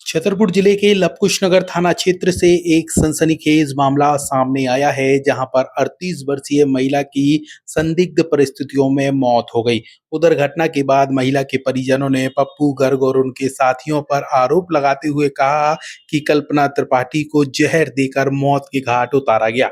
छतरपुर जिले के लवकुश नगर थाना क्षेत्र से एक सनसनीखेज मामला सामने आया है, जहां पर 38 वर्षीय महिला की संदिग्ध परिस्थितियों में मौत हो गई। उधर घटना के बाद महिला के परिजनों ने पप्पू गर्ग और उनके साथियों पर आरोप लगाते हुए कहा कि कल्पना त्रिपाठी को जहर देकर मौत के घाट उतारा गया।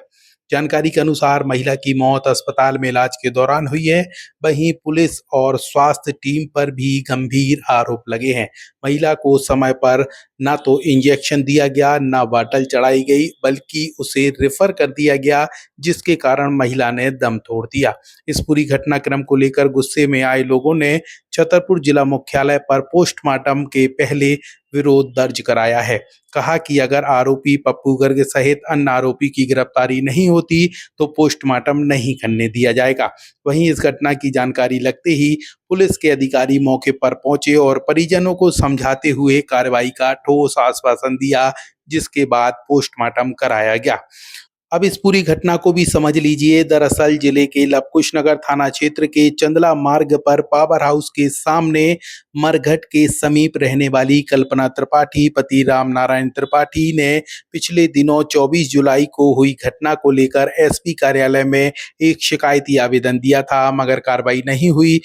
जानकारी के अनुसार महिला की मौत अस्पताल में इलाज के दौरान हुई है। वहीं पुलिस और स्वास्थ्य टीम पर भी गंभीर आरोप लगे हैं। महिला को समय पर ना तो इंजेक्शन दिया गया, ना बॉटल चढ़ाई गई, बल्कि उसे रेफर कर दिया गया, जिसके कारण महिला ने दम तोड़ दिया। इस पूरी घटनाक्रम को लेकर गुस्से में आए लोगों ने छतरपुर जिला मुख्यालय पर पोस्टमार्टम के पहले विरोध दर्ज कराया है। कहा कि अगर आरोपी पप्पू गर्ग सहित अन्य आरोपी की गिरफ्तारी नहीं होती तो पोस्टमार्टम नहीं करने दिया जाएगा। वहीं इस घटना की जानकारी लगते ही पुलिस के अधिकारी मौके पर पहुंचे और परिजनों को समझाते हुए कार्रवाई का ठोस आश्वासन दिया, जिसके बाद पोस्टमार्टम कराया गया। अब इस पूरी घटना को भी समझ लीजिए। दरअसल जिले के लवकुश नगर थाना क्षेत्र के चंदला मार्ग पर पावर हाउस के सामने मरघट के समीप रहने वाली कल्पना त्रिपाठी पति राम नारायण त्रिपाठी ने पिछले दिनों 24 जुलाई को हुई घटना को लेकर एसपी कार्यालय में एक शिकायती आवेदन दिया था, मगर कार्रवाई नहीं हुई।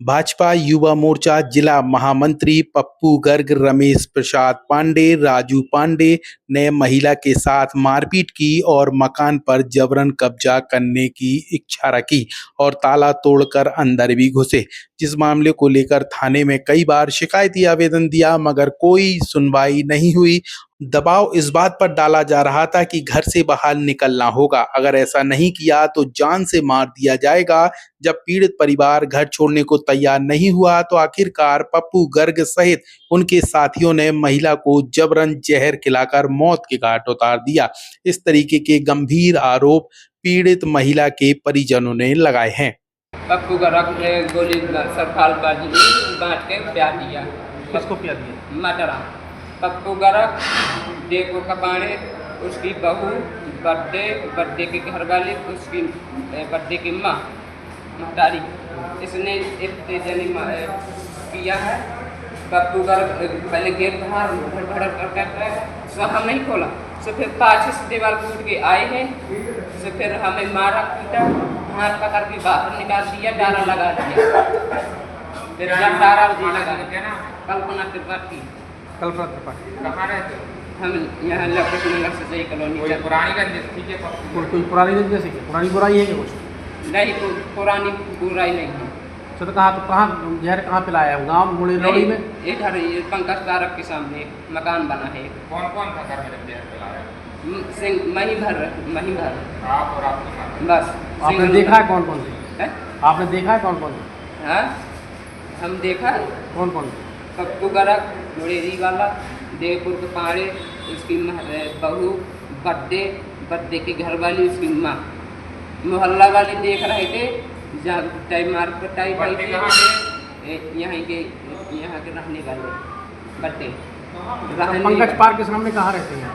भाजपा युवा मोर्चा जिला महामंत्री पप्पू गर्ग, रमेश प्रसाद पांडे, राजू पांडे ने महिला के साथ मारपीट की और मकान पर जबरन कब्जा करने की इच्छा रखी और ताला तोड़कर अंदर भी घुसे। जिस मामले को लेकर थाने में कई बार शिकायती आवेदन दिया, मगर कोई सुनवाई नहीं हुई। दबाव इस बात पर डाला जा रहा था कि घर से बाहर निकलना होगा, अगर ऐसा नहीं किया तो जान से मार दिया जाएगा। जब पीड़ित परिवार घर छोड़ने को तैयार नहीं हुआ तो आखिरकार पप्पू गर्ग सहित उनके साथियों ने महिला को जबरन जहर खिलाकर मौत के घाट उतार दिया। इस तरीके के गंभीर आरोप पीड़ित महिला के परिजनों ने लगाए हैं। पप्पू गर्ग ने गोली सरखाल बाजी बांट के प्यार दिया। किसको पिया दिया? मटरा पप्पू गर्ग, देखो कपाड़े, उसकी बहू, बर्थडे की घरवाली, उसकी बर्थडे की माँ महतारी, इसने इतने जनी किया है। पप्पू गर्ग पहले गेट बाहर भड़ करके सब हम नहीं खोला, तो फिर पाछे से दीवार टूट के आए हैं, तो फिर हमें मारा पीटा, हाथ पकड़ के बाहर निकाल दिया, डारा लगा दिया। फिर जब डारा लगा कल्पना त्रिपाठी। कल्पना त्रिपाठी कहाँ रहते हो? हम यहाँ लवकुश-नगर से सही कॉलोनी। कोई पुरानी रंजिश थी क्या? कोई पुरानी रंजिश है क्या? पुरानी बुराई है क्या कुछ? नहीं, कोई पुरानी बुराई नहीं है। तो कहाँ जहर कहाँ पिलाया है? गाँव मुड़ेलौड़ी में? इधर ये पंकज तारक के सामने मकान बना है। कौन कौन था घर में जब जहर पिलाया? मही भर आप और आपके साथ? बस। आपने देखा है कौन कौन से? आपने देखा है कौन कौन से? हाँ, हम देखा है। कौन कौन से? पप्पू गर्ग, मुड़ेरी वाला, देवपुर के पाड़े, उसकी बहू, बर्थडे की घरवाली, उसकी माँ। मोहल्ला वाले देख रहे थे, जहाँ टाइम मार पर टाइम यहाँ के रहने वाले बर्थडे। पंकज पार्क के सामने कहाँ रहते हैं?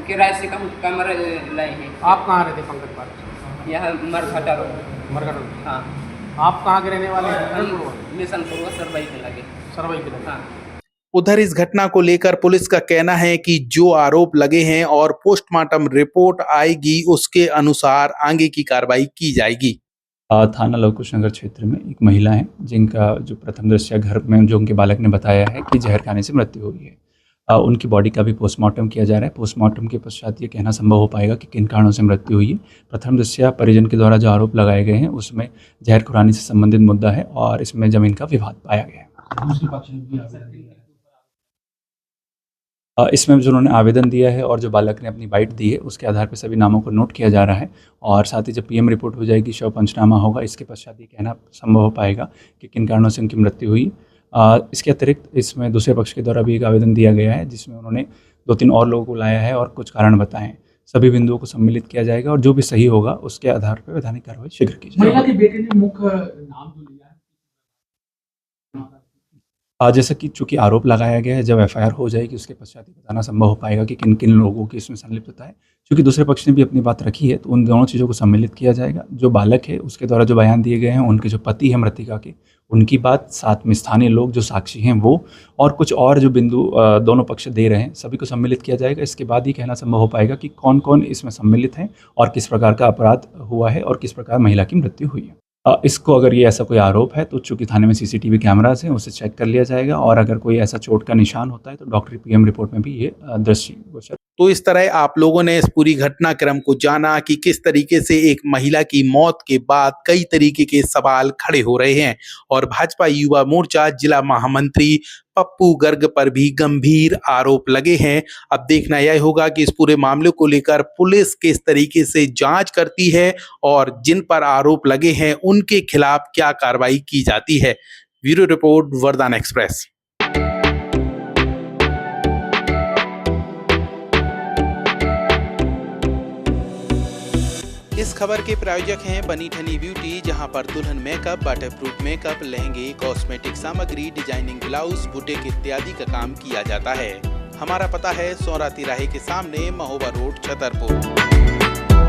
किराए से कमरे लाए हैं। आप कहाँ रहते पंकज पार्क? यहाँ मरघटा रोड। मरघट रोड। हाँ। आप कहाँ के रहने वाले हैं? मिशनपुर सरवाई के लगे। सरवाई के लगे। हाँ। उधर इस घटना को लेकर पुलिस का कहना है कि जो आरोप लगे हैं और पोस्टमार्टम रिपोर्ट आएगी, उसके अनुसार आगे की कार्रवाई की जाएगी। थाना लवकुश-नगर क्षेत्र में एक महिला है, जिनका जो प्रथम दृष्टया घर में जो उनके बालक ने बताया है कि जहर खाने से मृत्यु हुई है। उनकी बॉडी का भी पोस्टमार्टम किया जा रहा है। पोस्टमार्टम के पश्चात ये कहना संभव हो पाएगा कि किन कारणों से मृत्यु हुई है। प्रथम दृष्टया परिजन के द्वारा जो आरोप लगाए गए हैं उसमें जहर खुरानी से संबंधित मुद्दा है और इसमें जमीन का विवाद पाया गया है। इसमें जो उन्होंने आवेदन दिया है और जो बालक ने अपनी बाइट दी है, उसके आधार पर सभी नामों को नोट किया जा रहा है और साथ ही जब पीएम रिपोर्ट हो जाएगी, शव पंचनामा होगा, इसके पश्चात ये कहना संभव हो पाएगा कि किन कारणों से उनकी मृत्यु हुई। इसके अतिरिक्त इसमें दूसरे पक्ष के द्वारा भी एक आवेदन दिया गया है, जिसमें उन्होंने 2-3 और लोगों को लाया है और कुछ कारण बताए हैं। सभी बिंदुओं को सम्मिलित किया जाएगा और जो भी सही होगा उसके आधार पर वैधानिक कार्रवाई शीघ्र की जाएगी। महिला के बेटे ने मुख्य नाम जो लिया है जैसा कि चूँकि आरोप लगाया गया है, जब एफआईआर हो जाएगी उसके पश्चात ही बताना संभव हो पाएगा कि किन-किन लोगों की इसमें संलिप्तता है। चूँकि दूसरे पक्ष ने भी अपनी बात रखी है, तो उन दोनों चीज़ों को सम्मिलित किया जाएगा। जो बालक है, उसके द्वारा जो बयान दिए गए हैं, उनके जो पति हैं मृतिका के, उनकी बात, साथ में स्थानीय लोग जो साक्षी हैं वो, और कुछ और जो बिंदु दोनों पक्ष दे रहे हैं, सभी को सम्मिलित किया जाएगा। इसके बाद ही कहना संभव हो पाएगा कि कौन-कौन इसमें सम्मिलित हैं और किस प्रकार का अपराध हुआ है और किस प्रकार महिला की मृत्यु हुई है। इसको अगर ये ऐसा कोई आरोप है तो चूँकि थाने में सीसीटीवी कैमराज़ हैं, उसे चेक कर लिया जाएगा, और अगर कोई ऐसा चोट का निशान होता है तो डॉक्टरी पीएम रिपोर्ट में भी ये दृष्टिगोचर। तो इस तरह आप लोगों ने इस पूरी घटनाक्रम को जाना कि किस तरीके से एक महिला की मौत के बाद कई तरीके के सवाल खड़े हो रहे हैं, और भाजपा युवा मोर्चा जिला महामंत्री पप्पू गर्ग पर भी गंभीर आरोप लगे हैं। अब देखना यह होगा कि इस पूरे मामले को लेकर पुलिस किस तरीके से जांच करती है और जिन पर आरोप लगे हैं उनके खिलाफ क्या कार्रवाई की जाती है। ब्यूरो रिपोर्ट, वरदान एक्सप्रेस। इस खबर के प्रायोजक हैं बनी ठनी ब्यूटी, जहां पर दुल्हन मेकअप, वाटरप्रूफ मेकअप, लहंगे, कॉस्मेटिक सामग्री, डिजाइनिंग ब्लाउज, बुटीक इत्यादि का काम किया जाता है। हमारा पता है सौरा तिराहे के सामने, महोबा रोड, छतरपुर।